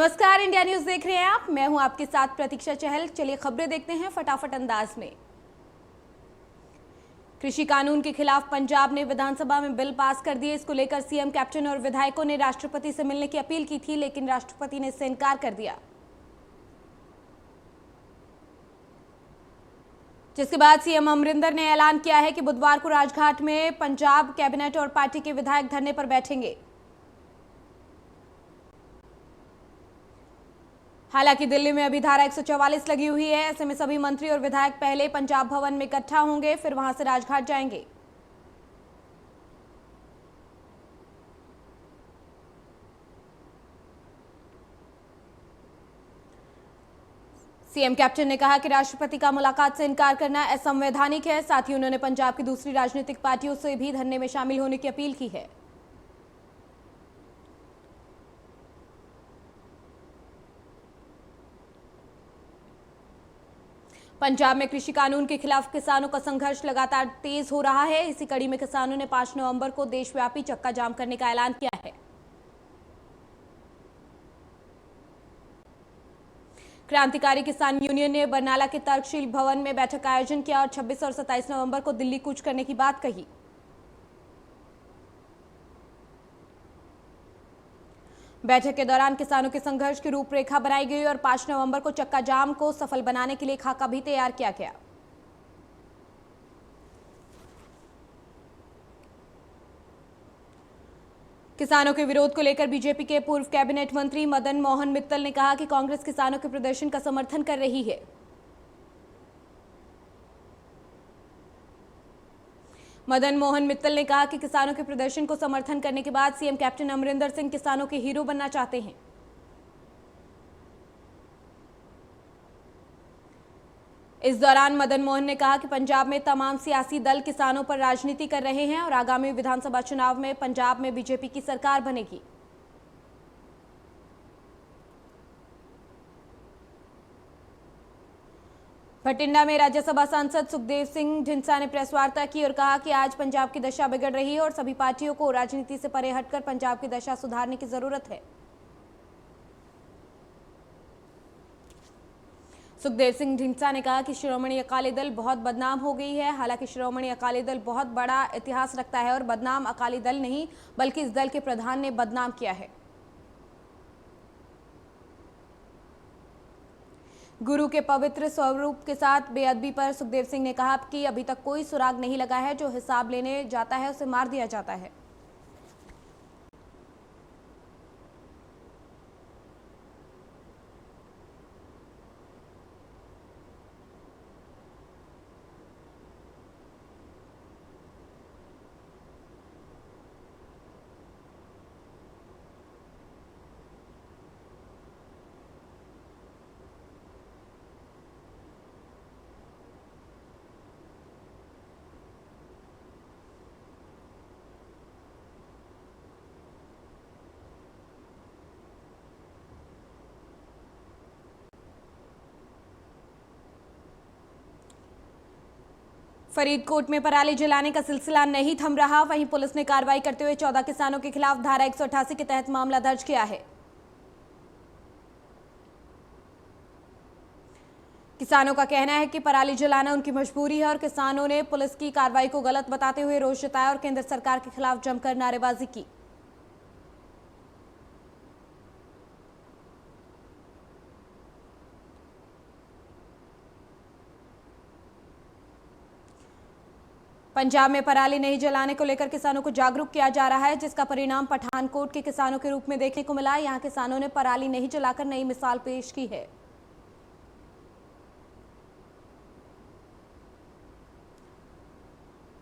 नमस्कार, India news देख रहे हैं आप। मैं हूं आपके साथ प्रतीक्षा चहल। चलिए खबरें देखते हैं फटाफट अंदाज में। कृषि कानून के खिलाफ पंजाब ने विधानसभा में बिल पास कर दिए। इसको लेकर सीएम कैप्टन और विधायकों ने राष्ट्रपति से मिलने की अपील की थी, लेकिन राष्ट्रपति ने इससे इनकार कर दिया, जिसके बाद सीएम अमरिंदर ने ऐलान किया है कि बुधवार को राजघाट में पंजाब कैबिनेट और पार्टी के विधायक धरने पर बैठेंगे। हालांकि दिल्ली में अभी धारा 144 लगी हुई है। ऐसे में सभी मंत्री और विधायक पहले पंजाब भवन में इकट्ठा होंगे, फिर वहां से राजघाट जाएंगे। सीएम कैप्टन ने कहा कि राष्ट्रपति का मुलाकात से इनकार करना असंवैधानिक है। साथ ही उन्होंने पंजाब की दूसरी राजनीतिक पार्टियों से भी धरने में शामिल होने की अपील की है। पंजाब में कृषि कानून के खिलाफ किसानों का संघर्ष लगातार तेज हो रहा है। इसी कड़ी में किसानों ने 5 नवंबर को देशव्यापी चक्का जाम करने का ऐलान किया है। क्रांतिकारी किसान यूनियन ने बरनाला के तर्कशील भवन में बैठक का आयोजन किया और 26 और 27 नवंबर को दिल्ली कूच करने की बात कही। बैठक के दौरान किसानों के संघर्ष की रूपरेखा बनाई गई और 5 नवंबर को चक्का जाम को सफल बनाने के लिए खाका भी तैयार किया गया। किसानों के विरोध को लेकर बीजेपी के पूर्व कैबिनेट मंत्री मदन मोहन मित्तल ने कहा कि कांग्रेस किसानों के प्रदर्शन का समर्थन कर रही है। मदन मोहन मित्तल ने कहा कि किसानों के प्रदर्शन को समर्थन करने के बाद सीएम कैप्टन अमरिंदर सिंह किसानों के हीरो बनना चाहते हैं। इस दौरान मदन मोहन ने कहा कि पंजाब में तमाम सियासी दल किसानों पर राजनीति कर रहे हैं और आगामी विधानसभा चुनाव में पंजाब में बीजेपी की सरकार बनेगी। भटिंडा में राज्यसभा सांसद सुखदेव सिंह ढींडसा ने प्रेस वार्ता की और कहा कि आज पंजाब की दशा बिगड़ रही है और सभी पार्टियों को राजनीति से परे हटकर पंजाब की दशा सुधारने की जरूरत है। सुखदेव सिंह ढींडसा ने कहा कि शिरोमणि अकाली दल बहुत बदनाम हो गई है। हालांकि शिरोमणि अकाली दल बहुत बड़ा इतिहास रखता है और बदनाम अकाली दल नहीं बल्कि इस दल के प्रधान ने बदनाम किया है। गुरु के पवित्र स्वरूप के साथ बेअदबी पर सुखदेव सिंह ने कहा कि अभी तक कोई सुराग नहीं लगा है। जो हिसाब लेने जाता है उसे मार दिया जाता है। फरीदकोट में पराली जलाने का सिलसिला नहीं थम रहा। वहीं पुलिस ने कार्रवाई करते हुए 14 किसानों के खिलाफ धारा 188 के तहत मामला दर्ज किया है। किसानों का कहना है कि पराली जलाना उनकी मजबूरी है और किसानों ने पुलिस की कार्रवाई को गलत बताते हुए रोष जताया और केंद्र सरकार के खिलाफ जमकर नारेबाजी की। पंजाब में पराली नहीं जलाने को लेकर किसानों को जागरूक किया जा रहा है, जिसका परिणाम पठानकोट के किसानों के रूप में देखने को मिला। यहां किसानों ने पराली नहीं जलाकर नई मिसाल पेश की है।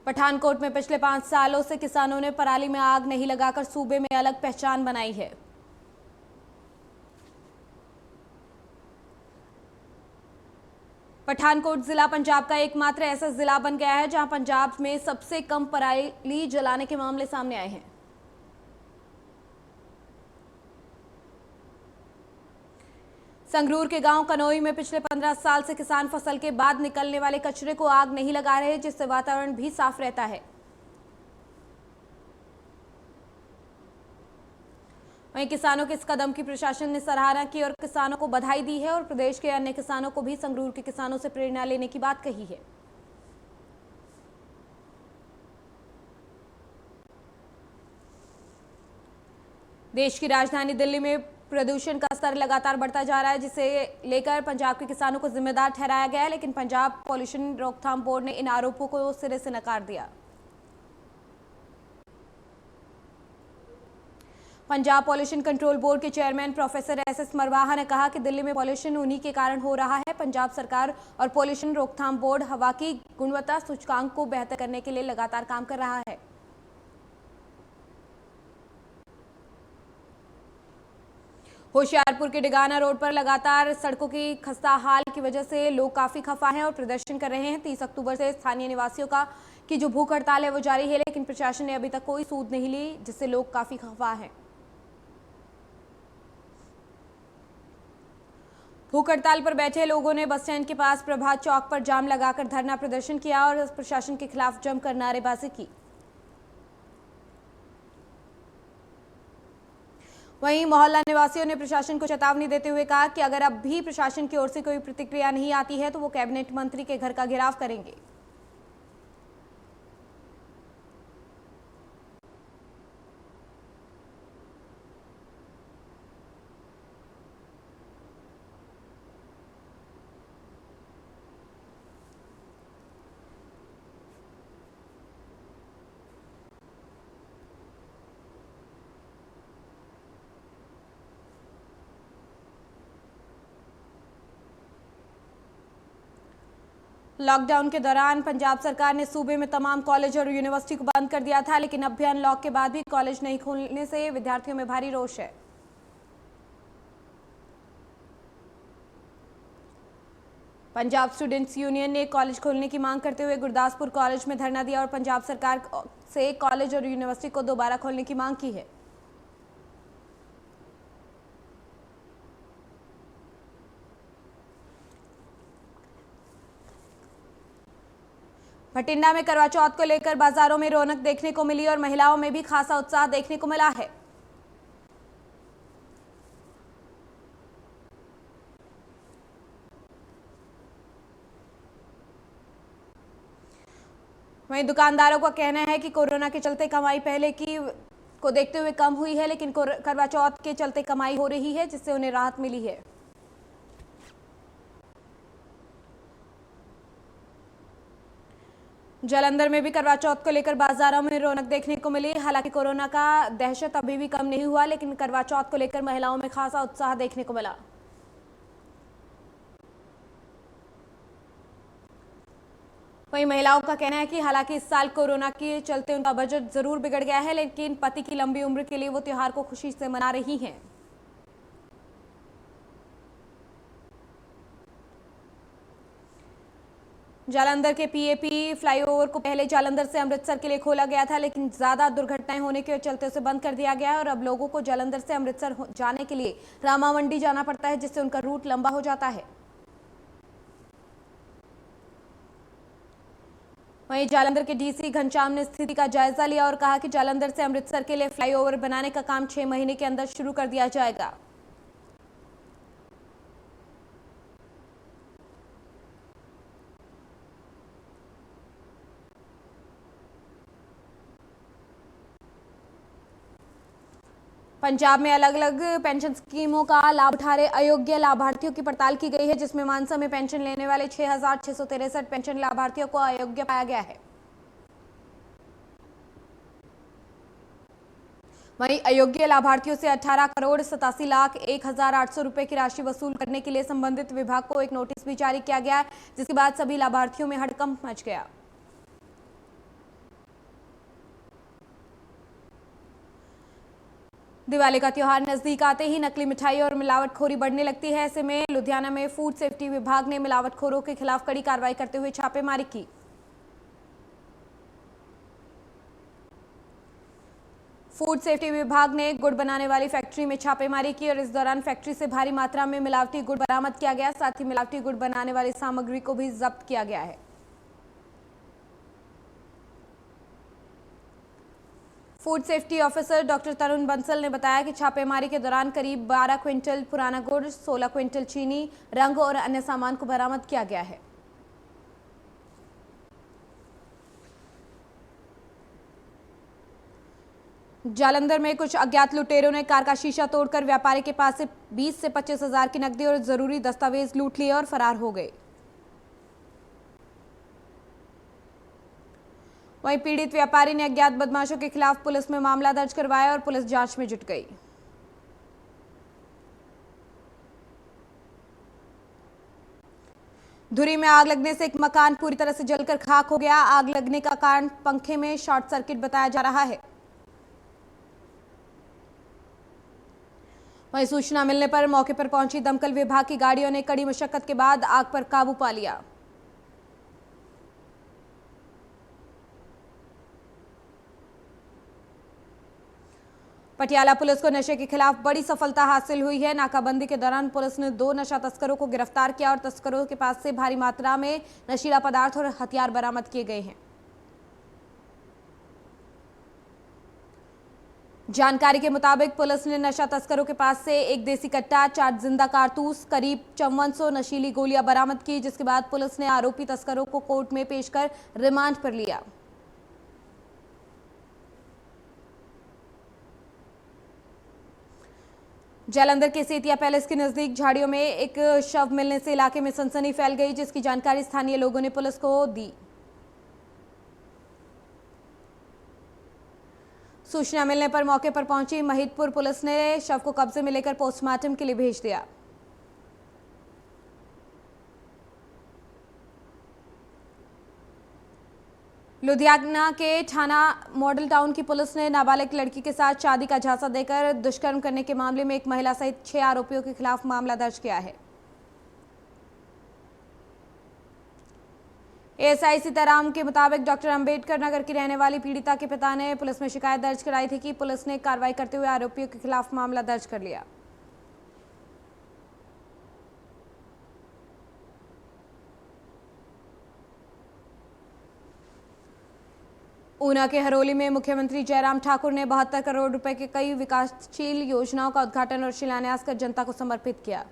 पठानकोट में पिछले 5 सालों से किसानों ने पराली में आग नहीं लगाकर सूबे में अलग पहचान बनाई है। पठानकोट जिला पंजाब का एकमात्र ऐसा जिला बन गया है जहां पंजाब में सबसे कम पराली जलाने के मामले सामने आए हैं। संगरूर के गांव कनोई में पिछले 15 साल से किसान फसल के बाद निकलने वाले कचरे को आग नहीं लगा रहे, जिससे वातावरण भी साफ रहता है। वहीं किसानों के इस कदम की प्रशासन ने सराहना की और किसानों को बधाई दी है और प्रदेश के अन्य किसानों को भी संगरूर के किसानों से प्रेरणा लेने की बात कही है। देश की राजधानी दिल्ली में प्रदूषण का स्तर लगातार बढ़ता जा रहा है, जिसे लेकर पंजाब के किसानों को जिम्मेदार ठहराया गया है, लेकिन पंजाब पॉल्यूशन रोकथाम बोर्ड ने इन आरोपों को सिरे से नकार दिया। पंजाब पॉल्यूशन कंट्रोल बोर्ड के चेयरमैन प्रोफेसर एस मरवाहा ने कहा कि दिल्ली में पॉल्यूशन उन्हीं के कारण हो रहा है। पंजाब सरकार और पॉल्यूशन रोकथाम बोर्ड हवा की गुणवत्ता सूचकांक को बेहतर करने के लिए लगातार काम कर रहा है। होशियारपुर के डिगाना रोड पर लगातार सड़कों की खस्ता हाल की वजह से लोग काफी खफा हैं और प्रदर्शन कर रहे हैं। 30 अक्टूबर से स्थानीय निवासियों की जो भूख हड़ताल है वो जारी है, लेकिन प्रशासन ने अभी तक कोई सूद नहीं ली, जिससे लोग काफी खफा हैं। भूख हड़ताल पर बैठे लोगों ने बस स्टैंड के पास प्रभात चौक पर जाम लगाकर धरना प्रदर्शन किया और प्रशासन के खिलाफ जमकर नारेबाजी की। वहीं मोहल्ला निवासियों ने प्रशासन को चेतावनी देते हुए कहा कि अगर अब भी प्रशासन की ओर से कोई प्रतिक्रिया नहीं आती है तो वो कैबिनेट मंत्री के घर का घेराव करेंगे। लॉकडाउन के दौरान पंजाब सरकार ने सूबे में तमाम कॉलेज और यूनिवर्सिटी को बंद कर दिया था, लेकिन अब भी अनलॉक के बाद भी कॉलेज नहीं खोलने से विद्यार्थियों में भारी रोष है। पंजाब स्टूडेंट्स यूनियन ने कॉलेज खोलने की मांग करते हुए गुरदासपुर कॉलेज में धरना दिया और पंजाब सरकार से कॉलेज और यूनिवर्सिटी को दोबारा खोलने की मांग की है। भटिंडा में करवा चौथ को लेकर बाजारों में रौनक देखने को मिली और महिलाओं में भी खासा उत्साह देखने को मिला है। वहीं दुकानदारों का कहना है कि कोरोना के चलते कमाई पहले की को देखते हुए कम हुई है, लेकिन करवा चौथ के चलते कमाई हो रही है, जिससे उन्हें राहत मिली है। जालंधर में भी करवा चौथ को लेकर बाजारों में रौनक देखने को मिली। हालांकि कोरोना का दहशत अभी भी कम नहीं हुआ, लेकिन करवा चौथ को लेकर महिलाओं में खासा उत्साह देखने को मिला। वहीं महिलाओं का कहना है कि हालांकि इस साल कोरोना के चलते उनका बजट जरूर बिगड़ गया है, लेकिन पति की लंबी उम्र के लिए वो त्योहार को खुशी से मना रही हैं। जालंधर के पीएपी फ्लाईओवर को पहले जालंधर से अमृतसर के लिए खोला गया था, लेकिन ज्यादा दुर्घटनाएं होने के चलते उसे बंद कर दिया गया है और अब लोगों को जालंधर से अमृतसर जाने के लिए रामा मंडी जाना पड़ता है, जिससे उनका रूट लंबा हो जाता है। वहीं जालंधर के डीसी घनश्याम ने स्थिति का जायजा लिया और कहा कि जालंधर से अमृतसर के लिए फ्लाईओवर बनाने का काम 6 महीने के अंदर शुरू कर दिया जाएगा। पंजाब में अलग अलग पेंशन स्कीमों का लाभ उठा रहे अयोग्य लाभार्थियों की पड़ताल की गई है, जिसमें मानसा में पेंशन लेने वाले 6,663 पेंशन लाभार्थियों को अयोग्य पाया गया है। वहीं अयोग्य लाभार्थियों से 18,87,01,800 रुपए की राशि वसूल करने के लिए संबंधित विभाग को एक नोटिस भी जारी किया गया है, जिसके बाद सभी लाभार्थियों में हड़कंप मच गया। दिवाली का त्योहार नजदीक आते ही नकली मिठाई और मिलावटखोरी बढ़ने लगती है। ऐसे में लुधियाना में फूड सेफ्टी विभाग ने मिलावटखोरों के खिलाफ कड़ी कार्रवाई करते हुए छापेमारी की। फूड सेफ्टी विभाग ने गुड़ बनाने वाली फैक्ट्री में छापेमारी की और इस दौरान फैक्ट्री से भारी मात्रा में मिलावटी गुड़ बरामद किया गया। साथ ही मिलावटी गुड़ बनाने वाली सामग्री को भी जब्त किया गया है। फूड सेफ्टी ऑफिसर डॉक्टर तरुण बंसल ने बताया कि छापेमारी के दौरान करीब 12 क्विंटल पुराना गुड़, 16 क्विंटल चीनी, रंग और अन्य सामान को बरामद किया गया है। जालंधर में कुछ अज्ञात लुटेरों ने कार का शीशा तोड़कर व्यापारी के पास से 20 से 25 हजार की नकदी और जरूरी दस्तावेज लूट लिए और फरार हो गए। वहीं पीड़ित व्यापारी ने अज्ञात बदमाशों के खिलाफ पुलिस में मामला दर्ज करवाया और पुलिस जांच में जुट गई। धुरी में आग लगने से एक मकान पूरी तरह से जलकर खाक हो गया। आग लगने का कारण पंखे में शॉर्ट सर्किट बताया जा रहा है। वहीं सूचना मिलने पर मौके पर पहुंची दमकल विभाग की गाड़ियों ने कड़ी मशक्कत के बाद आग पर काबू पा लिया। पटियाला पुलिस को नशे के खिलाफ बड़ी सफलता हासिल हुई है। नाकाबंदी के दौरान पुलिस ने 2 नशा तस्करों को गिरफ्तार किया और तस्करों के पास से भारी मात्रा में नशीला पदार्थ और हथियार बरामद किए गए हैं। जानकारी के मुताबिक पुलिस ने नशा तस्करों के पास से एक देसी कट्टा, 4 जिंदा कारतूस, करीब 5400 नशीली गोलियां बरामद की, जिसके बाद पुलिस ने आरोपी तस्करों को कोर्ट में पेश कर रिमांड पर लिया। जालंधर के सेतिया पैलेस के नजदीक झाड़ियों में एक शव मिलने से इलाके में सनसनी फैल गई, जिसकी जानकारी स्थानीय लोगों ने पुलिस को दी। सूचना मिलने पर मौके पर पहुंची महिदपुर पुलिस ने शव को कब्जे में लेकर पोस्टमार्टम के लिए भेज दिया। लुधियाना के थाना मॉडल टाउन की पुलिस ने नाबालिग लड़की के साथ शादी का झांसा देकर दुष्कर्म करने के मामले में एक महिला सहित 6 आरोपियों के खिलाफ मामला दर्ज किया है। एएसआई सीताराम के मुताबिक डॉक्टर अंबेडकर नगर की रहने वाली पीड़िता के पिता ने पुलिस में शिकायत दर्ज कराई थी कि पुलिस ने कार्रवाई करते हुए आरोपियों के खिलाफ मामला दर्ज कर लिया। ऊना के हरोली में मुख्यमंत्री जयराम ठाकुर ने 72 करोड़ रुपए के कई विकासशील योजनाओं का उद्घाटन और शिलान्यास कर जनता को समर्पित किया।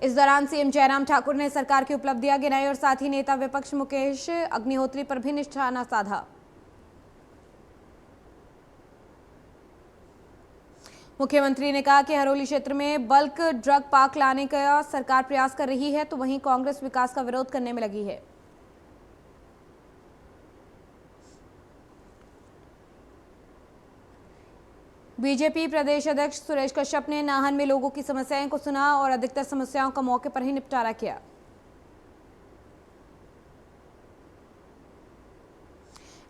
इस दौरान सीएम जयराम ठाकुर ने सरकार की उपलब्धियां गिनाई और साथ ही नेता विपक्ष मुकेश अग्निहोत्री पर भी निशाना साधा। मुख्यमंत्री ने कहा कि हरोली क्षेत्र में बल्क ड्रग पार्क लाने का सरकार प्रयास कर रही है, तो वहीं कांग्रेस विकास का विरोध करने में लगी है। बीजेपी प्रदेश अध्यक्ष सुरेश कश्यप ने नाहन में लोगों की समस्याओं को सुना और अधिकतर समस्याओं का मौके पर ही निपटारा किया।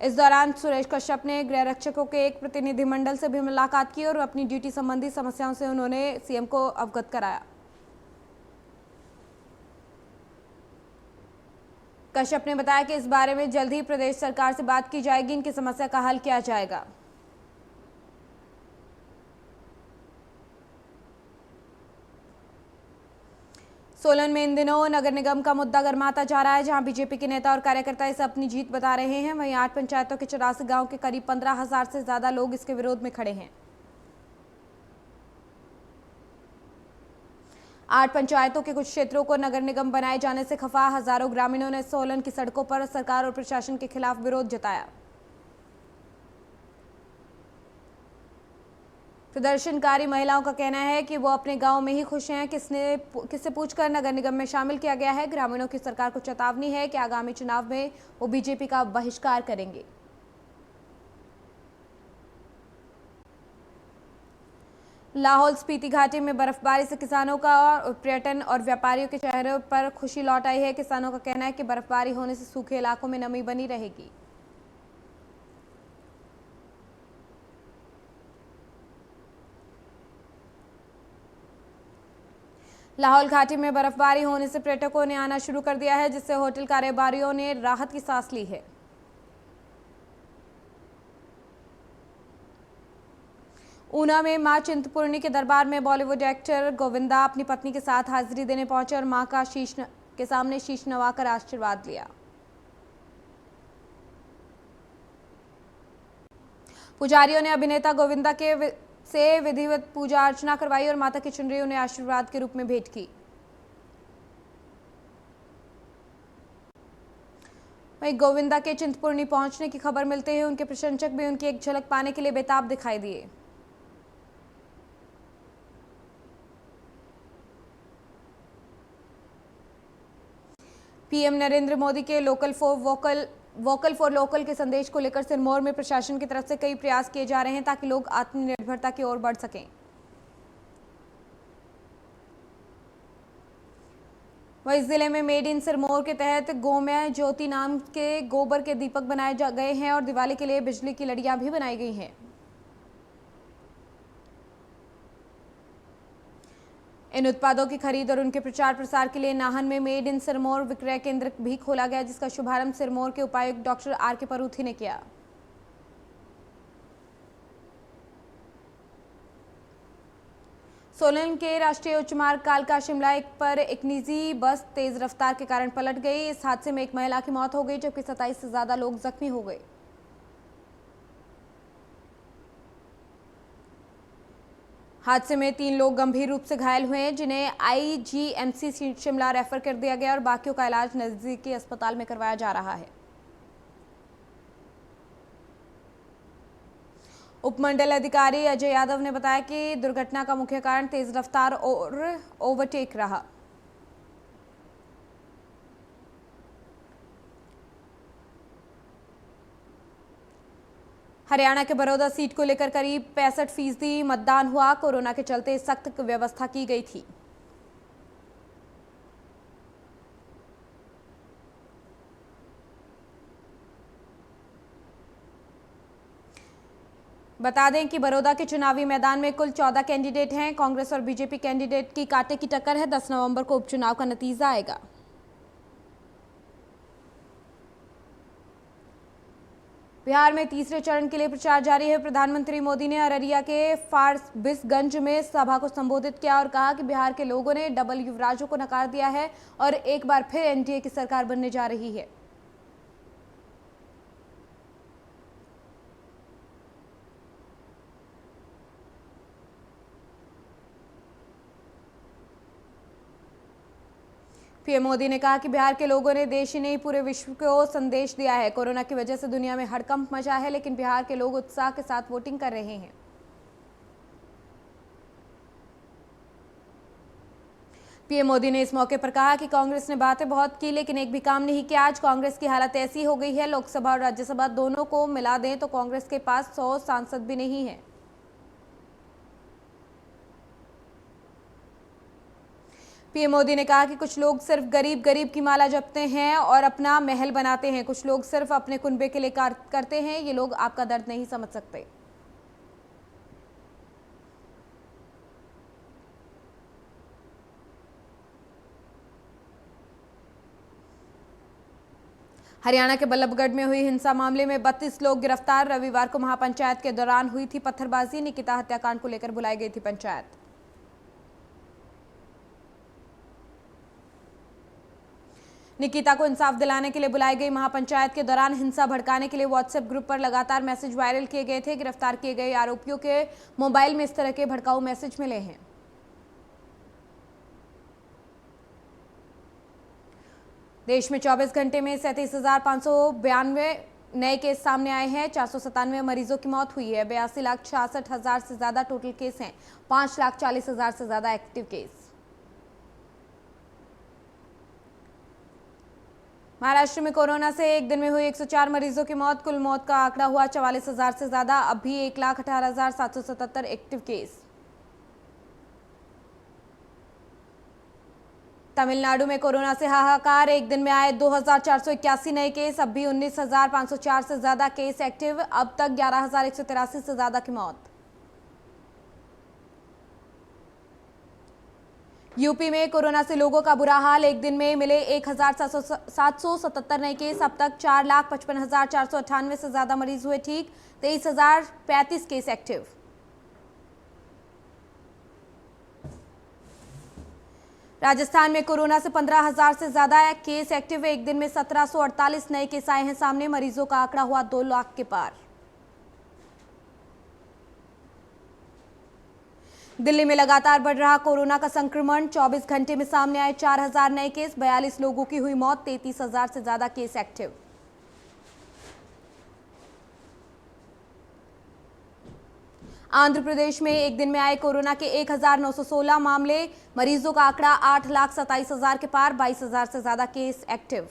इस दौरान सुरेश कश्यप ने गृह रक्षकों के एक प्रतिनिधिमंडल से भी मुलाकात की और अपनी ड्यूटी संबंधी समस्याओं से उन्होंने सीएम को अवगत कराया। कश्यप ने बताया कि इस बारे में जल्द ही प्रदेश सरकार से बात की जाएगी, इनकी समस्या का हल किया जाएगा। सोलन में इन दिनों नगर निगम का मुद्दा गरमाता जा रहा है, जहां बीजेपी के नेता और कार्यकर्ता इसे अपनी जीत बता रहे हैं। वहीं 8 पंचायतों के 84 गांव के करीब 15,000 से ज्यादा लोग इसके विरोध में खड़े हैं। 8 पंचायतों के कुछ क्षेत्रों को नगर निगम बनाए जाने से खफा हजारों ग्रामीणों ने सोलन की सड़कों पर सरकार और प्रशासन के खिलाफ विरोध जताया। प्रदर्शनकारी महिलाओं का कहना है कि वो अपने गांव में ही खुश हैं। किससे पूछकर नगर निगम में शामिल किया गया है। ग्रामीणों की सरकार को चेतावनी है कि आगामी चुनाव में वो बीजेपी का बहिष्कार करेंगे। लाहौल स्पीति घाटी में बर्फबारी से किसानों का और पर्यटन और व्यापारियों के चेहरों पर खुशी लौट आई है। किसानों का कहना है कि बर्फबारी होने से सूखे इलाकों में नमी बनी रहेगी। लाहौल घाटी में बर्फबारी होने से पर्यटकों ने आना शुरू कर दिया है, जिससे होटल कारोबारियों ने राहत की सांस ली है। ऊना में मां चिंतपूर्णी के दरबार में बॉलीवुड एक्टर गोविंदा अपनी पत्नी के साथ हाजिरी देने पहुंचे और मां का शीश के सामने शीश नवाकर आशीर्वाद लिया। पुजारियों ने अभिनेता गोविंदा से विधिवत पूजा अर्चना करवाई और माता की चुनरी उन्हें आशीर्वाद के रूप में भेंट की। वहीं गोविंदा के चिंतपूर्णी पहुंचने की खबर मिलते ही उनके प्रशंसक भी उनकी एक झलक पाने के लिए बेताब दिखाई दिए। पीएम नरेंद्र मोदी के वोकल फॉर लोकल के संदेश को लेकर सिरमौर में प्रशासन की तरफ से कई प्रयास किए जा रहे हैं ताकि लोग आत्मनिर्भरता की ओर बढ़ सकें। वहीं जिले में मेड इन सिरमौर के तहत गोमय ज्योति नाम के गोबर के दीपक बनाए गए हैं और दिवाली के लिए बिजली की लड़ियां भी बनाई गई हैं। इन उत्पादों की खरीद और उनके प्रचार प्रसार के लिए नाहन में मेड इन सिरमौर विक्रय केंद्र भी खोला गया, जिसका शुभारंभ सिरमौर के उपायुक्त डॉक्टर आर.के. परूथी ने किया। सोलन के राष्ट्रीय उच्च मार्ग कालका शिमला पर एक निजी बस तेज रफ्तार के कारण पलट गई। इस हादसे में एक महिला की मौत हो गई जबकि 27 से ज्यादा लोग जख्मी हो गए। हादसे में 3 लोग गंभीर रूप से घायल हुए हैं, जिन्हें आईजीएमसी शिमला रेफर कर दिया गया और बाकियों का इलाज नजदीकी अस्पताल में करवाया जा रहा है। उपमंडल अधिकारी अजय यादव ने बताया कि दुर्घटना का मुख्य कारण तेज रफ्तार और ओवरटेक रहा। हरियाणा के बड़ौदा सीट को लेकर करीब 65% मतदान हुआ। कोरोना के चलते सख्त व्यवस्था की गई थी। बता दें कि बड़ौदा के चुनावी मैदान में कुल 14 कैंडिडेट हैं। कांग्रेस और बीजेपी कैंडिडेट की कांटे की टक्कर है। 10 नवंबर को उपचुनाव का नतीजा आएगा। बिहार में तीसरे चरण के लिए प्रचार जारी है। प्रधानमंत्री मोदी ने अररिया के फारबिसगंज में सभा को संबोधित किया और कहा कि बिहार के लोगों ने डबल युवराजों को नकार दिया है और एक बार फिर एनडीए की सरकार बनने जा रही है। पीएम मोदी ने कहा कि बिहार के लोगों ने देश ही नहीं पूरे विश्व को संदेश दिया है। कोरोना की वजह से दुनिया में हड़कंप मचा है, लेकिन बिहार के लोग उत्साह के साथ वोटिंग कर रहे हैं। पीएम मोदी ने इस मौके पर कहा कि कांग्रेस ने बातें बहुत की लेकिन एक भी काम नहीं किया। आज कांग्रेस की हालत ऐसी हो गई है, लोकसभा और राज्यसभा दोनों को मिला दें तो कांग्रेस के पास 100 सांसद भी नहीं है। पीएम मोदी ने कहा कि कुछ लोग सिर्फ गरीब की माला जपते हैं और अपना महल बनाते हैं। कुछ लोग सिर्फ अपने कुनबे के लिए करते हैं। ये लोग आपका दर्द नहीं समझ सकते। हरियाणा के बल्लभगढ़ में हुई हिंसा मामले में 32 लोग गिरफ्तार। रविवार को महापंचायत के दौरान हुई थी पत्थरबाजी। निकिता हत्याकांड को लेकर बुलाई गई थी पंचायत। निकिता को इंसाफ दिलाने के लिए बुलाई गई महापंचायत के दौरान हिंसा भड़काने के लिए व्हाट्सएप ग्रुप पर लगातार मैसेज वायरल किए गए थे। गिरफ्तार किए गए आरोपियों के मोबाइल में इस तरह के भड़काऊ मैसेज मिले हैं। देश में 24 घंटे में 37,592 नए केस सामने आए हैं। 497 मरीजों की मौत हुई है। 82,66,000 से ज्यादा टोटल केस हैं। 5,40,000 से ज्यादा एक्टिव केस। महाराष्ट्र में कोरोना से एक दिन में हुई 104 मरीजों की मौत। कुल मौत का आंकड़ा हुआ 44,000 से ज्यादा। अब भी 1,18,777 एक्टिव केस। तमिलनाडु में कोरोना से हाहाकार। एक दिन में आए 2,481 नए केस। अब भी 19,504 से ज्यादा केस एक्टिव। अब तक 11,183 से ज्यादा की मौत। यूपी में कोरोना से लोगों का बुरा हाल। एक दिन में मिले 1,777 नए केस। अब तक 4,55,498 से ज्यादा मरीज हुए ठीक। 23,035 केस एक्टिव। राजस्थान में कोरोना से 15,000 से ज्यादा केस एक्टिव। एक दिन में 1,748 नए केस आए हैं सामने। मरीजों का आंकड़ा हुआ 2 लाख के पार। दिल्ली में लगातार बढ़ रहा कोरोना का संक्रमण। 24 घंटे में सामने आए 4000 नए केस, 42 लोगों की हुई मौत, 33,000 से ज्यादा केस एक्टिव। आंध्र प्रदेश में एक दिन में आए कोरोना के 1916 मामले, मरीजों का आंकड़ा 8,27,000 के पार, 22,000 से ज्यादा केस एक्टिव।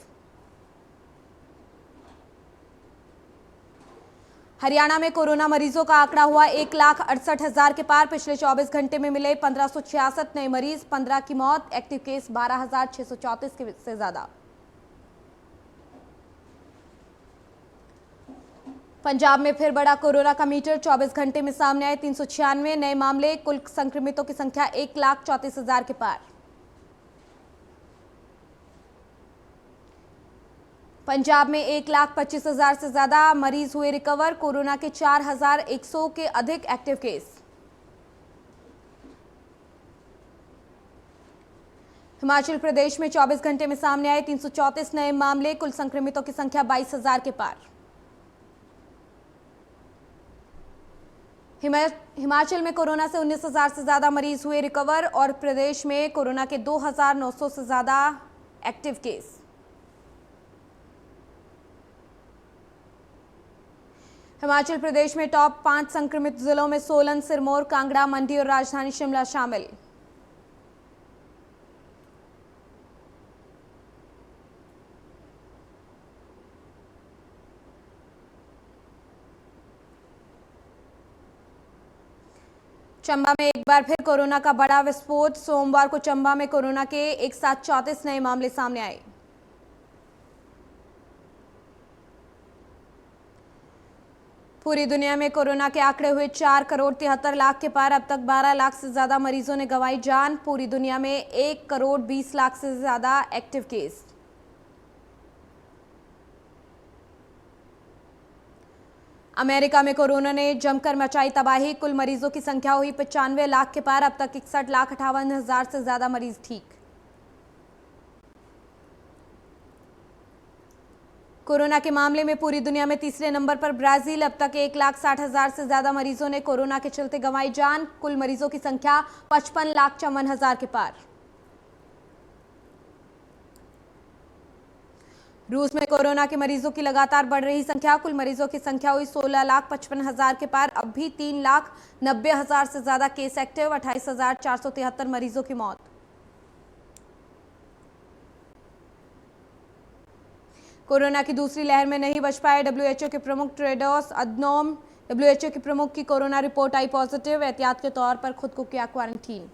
हरियाणा में कोरोना मरीजों का आंकड़ा हुआ 1,68,000 के पार। पिछले 24 घंटे में मिले 1566 नए मरीज, 15 की मौत, एक्टिव केस 12,634 से ज्यादा। पंजाब में फिर बढ़ा कोरोना का मीटर। 24 घंटे में सामने आए 396 नए मामले, कुल संक्रमितों की संख्या 1,34,000 के पार। पंजाब में 1,25,000 से ज्यादा मरीज हुए रिकवर। कोरोना के 4,100 के अधिक एक्टिव केस। हिमाचल प्रदेश में 24 घंटे में सामने आए 334 नए मामले, कुल संक्रमितों की संख्या 22,000 के पार। हिमाचल में कोरोना से 19,000 से ज्यादा मरीज हुए रिकवर और प्रदेश में कोरोना के 2,900 से ज्यादा एक्टिव केस। हिमाचल प्रदेश में टॉप 5 संक्रमित जिलों में सोलन, सिरमौर, कांगड़ा, मंडी और राजधानी शिमला शामिल। चंबा में एक बार फिर कोरोना का बड़ा विस्फोट। सोमवार को चंबा में कोरोना के एक साथ 34 नए मामले सामने आए। पूरी दुनिया में कोरोना के आंकड़े हुए 4,73,00,000 के पार। अब तक 12 लाख से ज्यादा मरीजों ने गंवाई जान। पूरी दुनिया में 1,20,00,000 से ज्यादा एक्टिव केस। अमेरिका में कोरोना ने जमकर मचाई तबाही। कुल मरीजों की संख्या हुई 95 लाख के पार। अब तक 61,58,000 से ज्यादा मरीज ठीक। कोरोना के मामले में पूरी दुनिया में तीसरे नंबर पर ब्राजील। अब तक 1,60,000 से ज्यादा मरीजों ने कोरोना के चलते गंवाई जान। कुल मरीजों की संख्या 55,54,000 के पार। रूस में कोरोना के मरीजों की लगातार बढ़ रही संख्या। कुल मरीजों की संख्या हुई 16,55,000 के पार। अब भी 3,90,000 से ज्यादा केस एक्टिव, 28,473 मरीजों की मौत। कोरोना की दूसरी लहर में नहीं बच पाए डब्ल्यूएचओ के प्रमुख टेड्रोस अधनोम। डब्ल्यूएचओ के प्रमुख की कोरोना रिपोर्ट आई पॉजिटिव, एहतियात के तौर पर खुद को किया क्वारंटीन।